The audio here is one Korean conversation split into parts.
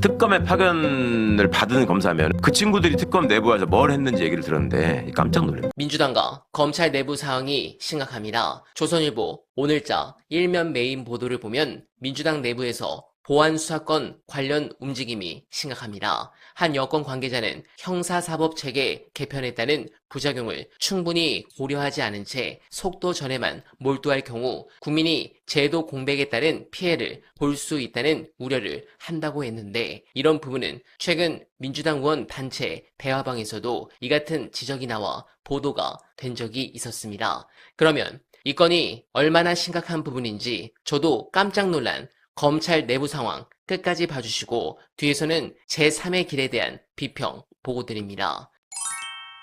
특검의 파견을 받은 검사면 그 친구들이 특검 내부에서 뭘 했는지 얘기를 들었는데 깜짝 놀랍니다. 민주당과 검찰 내부 상황이 심각합니다. 조선일보, 오늘자, 일면 메인 보도를 보면 민주당 내부에서 보안수사권 관련 움직임이 심각합니다. 한 여권 관계자는 형사사법체계 개편에 따른 부작용을 충분히 고려하지 않은 채 속도 전에만 몰두할 경우 국민이 제도 공백에 따른 피해를 볼 수 있다는 우려를 한다고 했는데, 이런 부분은 최근 민주당 의원 단체 대화방에서도 이 같은 지적이 나와 보도가 된 적이 있었습니다. 그러면 이 건이 얼마나 심각한 부분인지 저도 깜짝 놀란 검찰 내부 상황 끝까지 봐주시고 뒤에서는 제3의 길에 대한 비평 보고 드립니다.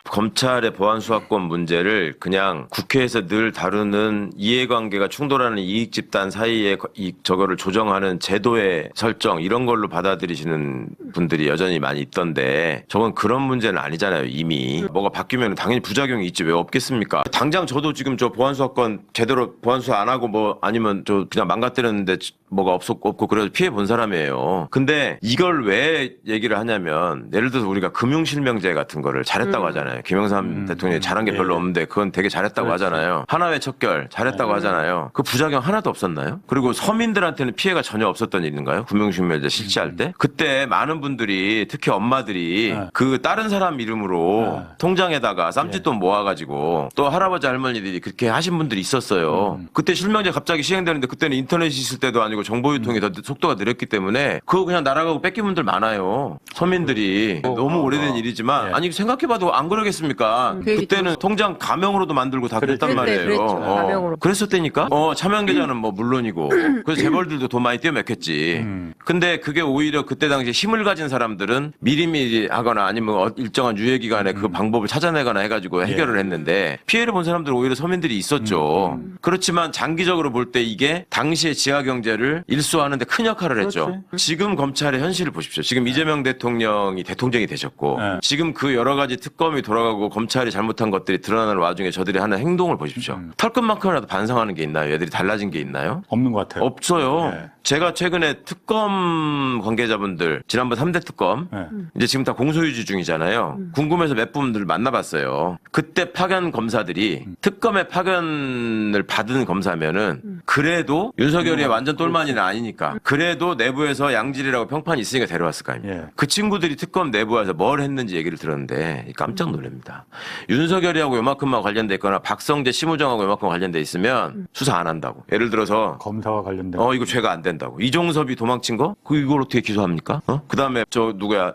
검찰의 보안수사권 문제를 그냥 국회에서 늘 다루는 이해관계가 충돌하는 이익집단 사이에 저거를 조정하는 제도의 설정 이런 걸로 받아들이시는 분들이 여전히 많이 있던데, 저건 그런 문제는 아니잖아요. 이미 뭐가 바뀌면 당연히 부작용이 있지 왜 없겠습니까? 당장 저도 지금 저 보안수사권 제대로 보안수사 안 하고 뭐 아니면 저 그냥 망가뜨렸는데 뭐가 없고 그래서 피해 본 사람이에요. 근데 이걸 왜 얘기를 하냐면, 예를 들어서 우리가 금융실명제 같은 거를 잘했다고 하잖아요. 김영삼 대통령이 잘한 게 별로 없는데 그건 되게 잘했다고 하잖아요. 하나회 척결 잘했다고 하잖아요. 그 부작용 하나도 없었나요? 그리고 서민들한테는 피해가 전혀 없었던 일인가요? 금융실명제 실시할 때? 그때 많은 분들이, 특히 엄마들이 그 다른 사람 이름으로 통장에다가 쌈짓돈 모아가지고 또 할아버지 할머니들이 그렇게 하신 분들이 있었어요. 그때 실명제 갑자기 시행되는데 그때는 인터넷이 있을 때도 아니고 정보유통이 더 속도가 느렸기 때문에 그거 그냥 날아가고 뺏긴 분들 많아요. 서민들이. 너무 오래된 일이지만 아니 생각해봐도 안 그러겠습니까? 그때는 통장 가명으로도 만들고 다 그랬단 말이에요. 가명으로. 그랬었다니까? 참여연계자는 뭐 물론이고 그래서 재벌들도 돈 많이 떼어맥혔지. 근데 그게 오히려 그때 당시에 힘을 가진 사람들은 미리미리 하거나 아니면 일정한 유예기간에 그 방법을 찾아내거나 해가지고 해결을 했는데, 피해를 본 사람들은 오히려 서민들이 있었죠. 그렇지만 장기적으로 볼 때 이게 당시의 지하경제를 일소하는데 큰 역할을 했죠. 지금 검찰의 현실을 보십시오. 지금 이재명 대통령이 대통령이 되셨고 지금 그 여러 가지 특검이 돌아가고 검찰이 잘못한 것들이 드러나는 와중에 저들이 하는 행동을 보십시오. 털끝만큼이라도 반성하는 게 있나요? 얘들이 달라진 게 있나요? 없는 것 같아요. 없어요. 제가 최근에 특검 관계자분들, 지난번 3대 특검, 이제 지금 다 공소유지 중이잖아요. 궁금해서 몇 분들 만나봤어요. 그때 파견 검사들이 특검의 파견을 받은 검사면은 그래도 윤석열이 완전 똘마니는 아니니까 그래도 내부에서 양질이라고 평판이 있으니까 데려왔을 거 아닙니까? 그 친구들이 특검 내부에서 뭘 했는지 얘기를 들었는데 깜짝 놀랍니다. 윤석열이하고 요만큼만 관련돼 있거나 박성재 심우정하고 요만큼 관련돼 있으면 수사 안 한다고. 예를 들어서 검사와 관련된 이거 죄가 안 된다고. 이종섭이 도망친 거? 이걸 어떻게 기소합니까? 그다음에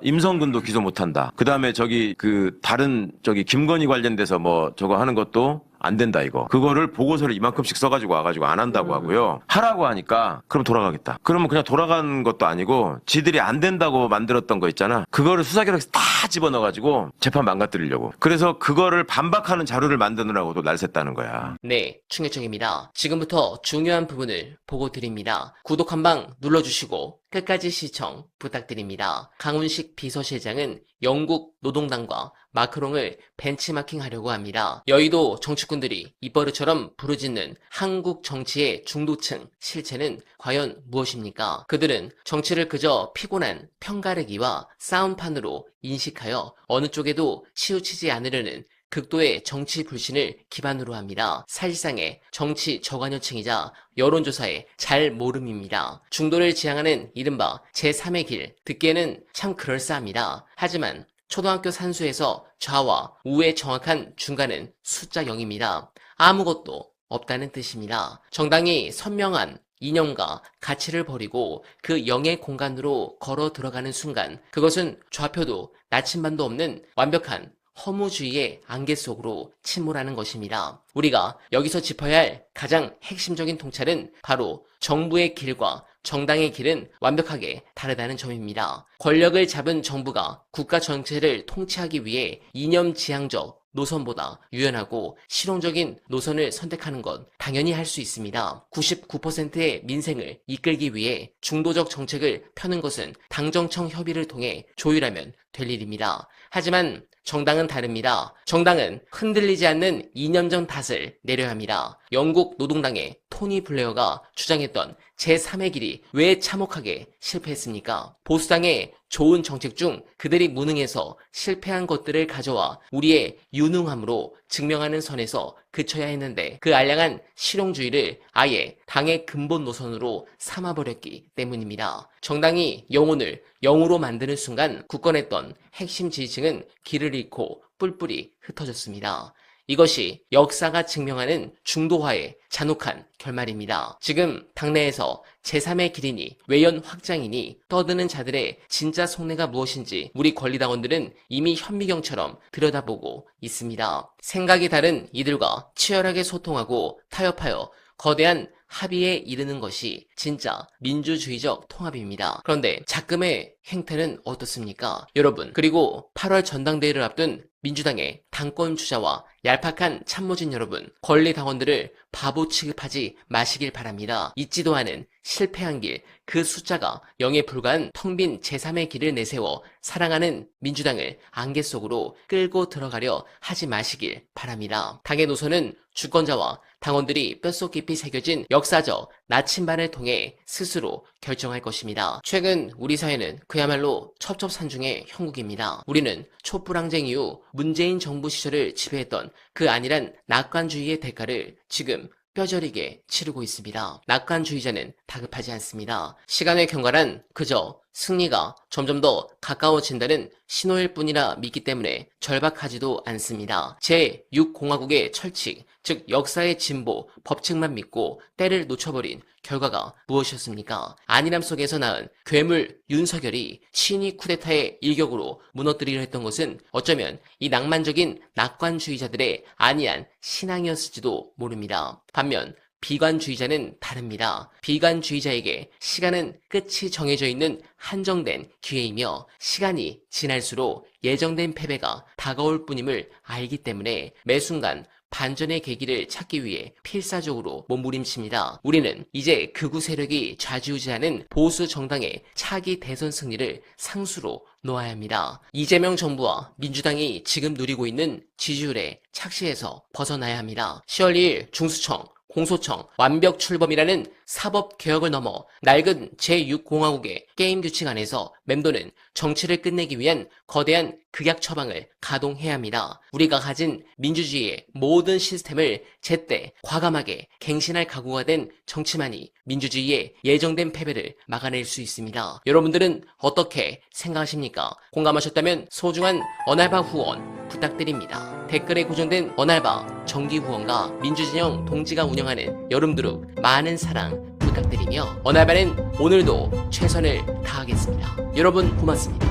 임성근도 기소 못 한다. 그다음에 다른 김건희 관련돼서 뭐 저거 하는 것도 안 된다 이거. 그거를 보고서를 이만큼씩 써가지고 와가지고 안 한다고 하고요. 하라고 하니까 그럼 돌아가겠다. 그러면 그냥 돌아간 것도 아니고 지들이 안 된다고 만들었던 거 있잖아. 그거를 수사기록에서 다 집어넣어가지고 재판 망가뜨리려고. 그래서 그거를 반박하는 자료를 만드느라고도 날샜다는 거야. 네, 충격적입니다. 지금부터 중요한 부분을 보고 드립니다. 구독 한 방 눌러주시고 끝까지 시청 부탁드립니다. 강훈식 비서실장은 영국 노동당과 마크롱을 벤치마킹하려고 합니다. 여의도 정치꾼들이 입버릇처럼 부르짖는 한국 정치의 중도층 실체는 과연 무엇입니까? 그들은 정치를 그저 피곤한 편가르기와 싸움판으로 인식하여 어느 쪽에도 치우치지 않으려는 극도의 정치 불신을 기반으로 합니다. 사실상의 정치 저관여층이자 여론조사의 잘 모름입니다. 중도를 지향하는 이른바 제3의 길, 듣기에는 참 그럴싸합니다. 하지만 초등학교 산수에서 좌와 우의 정확한 중간은 숫자 0입니다. 아무것도 없다는 뜻입니다. 정당이 선명한 이념과 가치를 버리고 그 0의 공간으로 걸어 들어가는 순간, 그것은 좌표도 나침반도 없는 완벽한 허무주의의 안개 속으로 침몰하는 것입니다. 우리가 여기서 짚어야 할 가장 핵심적인 통찰은 바로 정부의 길과 정당의 길은 완벽하게 다르다는 점입니다. 권력을 잡은 정부가 국가 전체를 통치하기 위해 이념 지향적 노선보다 유연하고 실용적인 노선을 선택하는 것, 당연히 할 수 있습니다. 99%의 민생을 이끌기 위해 중도적 정책을 펴는 것은 당정청 협의를 통해 조율하면 될 일입니다. 하지만 정당은 다릅니다. 정당은 흔들리지 않는 이념적 탓을 내려야 합니다. 영국 노동당의 토니 블레어가 주장했던 제3의 길이 왜 참혹하게 실패했습니까? 보수당의 좋은 정책 중 그들이 무능해서 실패한 것들을 가져와 우리의 유능함으로 증명하는 선에서 그쳐야 했는데 그 알량한 실용주의를 아예 당의 근본 노선으로 삼아버렸기 때문입니다. 정당이 영혼을 영으로 만드는 순간 굳건했던 핵심 지지층은 길을 잃고 뿔뿔이 흩어졌습니다. 이것이 역사가 증명하는 중도화의 잔혹한 결말입니다. 지금 당내에서 제3의 길이니 외연 확장이니 떠드는 자들의 진짜 속내가 무엇인지 우리 권리당원들은 이미 현미경처럼 들여다보고 있습니다. 생각이 다른 이들과 치열하게 소통하고 타협하여 거대한 합의에 이르는 것이 진짜 민주주의적 통합입니다. 그런데 작금의 행태는 어떻습니까? 여러분, 그리고 8월 전당대회를 앞둔 민주당의 당권 주자와 얄팍한 참모진 여러분, 권리당원들을 바보 취급하지 마시길 바랍니다. 잊지도 않은 실패한 길, 그 숫자가 0에 불과한 텅 빈 제3의 길을 내세워 사랑하는 민주당을 안개 속으로 끌고 들어가려 하지 마시길 바랍니다. 당의 노선은 주권자와 당원들이 뼛속 깊이 새겨진 역사적 나침반을 통해 스스로 결정할 것입니다. 최근 우리 사회는 그야말로 첩첩산중의 형국입니다. 우리는 촛불항쟁 이후 문재인 정부 시절을 지배했던 그 안일한 낙관주의의 대가를 지금 뼈저리게 치르고 있습니다. 낙관주의자는 다급하지 않습니다. 시간의 경과란 그저 승리가 점점 더 가까워진다는 신호일 뿐이라 믿기 때문에 절박하지도 않습니다. 제6공화국의 철칙, 즉 역사의 진보, 법칙만 믿고 때를 놓쳐버린 결과가 무엇이었습니까? 안일함 속에서 낳은 괴물 윤석열이 친위 쿠데타의 일격으로 무너뜨리려 했던 것은 어쩌면 이 낭만적인 낙관주의자들의 안이한 신앙이었을지도 모릅니다. 반면 비관주의자는 다릅니다. 비관주의자에게 시간은 끝이 정해져 있는 한정된 기회이며 시간이 지날수록 예정된 패배가 다가올 뿐임을 알기 때문에 매 순간 반전의 계기를 찾기 위해 필사적으로 몸부림칩니다. 우리는 이제 극우 세력이 좌지우지하는 보수 정당의 차기 대선 승리를 상수로 놓아야 합니다. 이재명 정부와 민주당이 지금 누리고 있는 지지율의 착시에서 벗어나야 합니다. 10월 2일 중수청, 공소청, 완벽 출범이라는 사법 개혁을 넘어 낡은 제6공화국의 게임 규칙 안에서 맴도는 정치를 끝내기 위한 거대한 극약 처방을 가동해야 합니다. 우리가 가진 민주주의의 모든 시스템을 제때 과감하게 갱신할 각오가 된 정치만이 민주주의의 예정된 패배를 막아낼 수 있습니다. 여러분들은 어떻게 생각하십니까? 공감하셨다면 소중한 언알바 후원 부탁드립니다. 댓글에 고정된 언알바 정기 후원과 민주진영 동지가 운영하는 여름두룩 많은 사랑 부탁드리며 언알바는 오늘도 최선을 다하겠습니다. 여러분 고맙습니다.